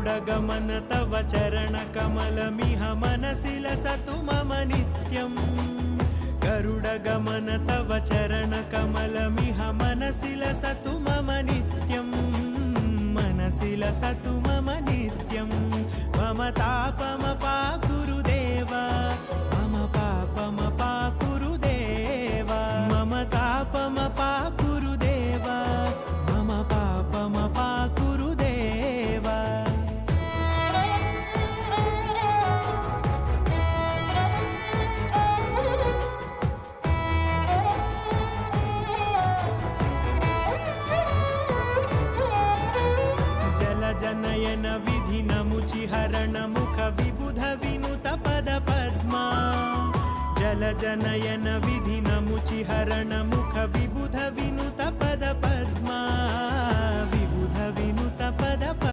गरुडगमन तव चरणकमलमिह मनसि लसतु मम नित्यम् गरुडगमन तव चरणकमलमिह मनसि लसतु मम नित्यम् मनसि लसतु मम नित्यम् मम तापमपाकुरु देव मम पापमपाकुरु देव मम तापमपाकुरु देव मम पापमपाकुरु देव जनयन विधिनमुचिहरण मुख विबुध विनुत पद पद्मा जल जनयन विधिनमुचिहरण मुख विबुध विनुत पद पद्मा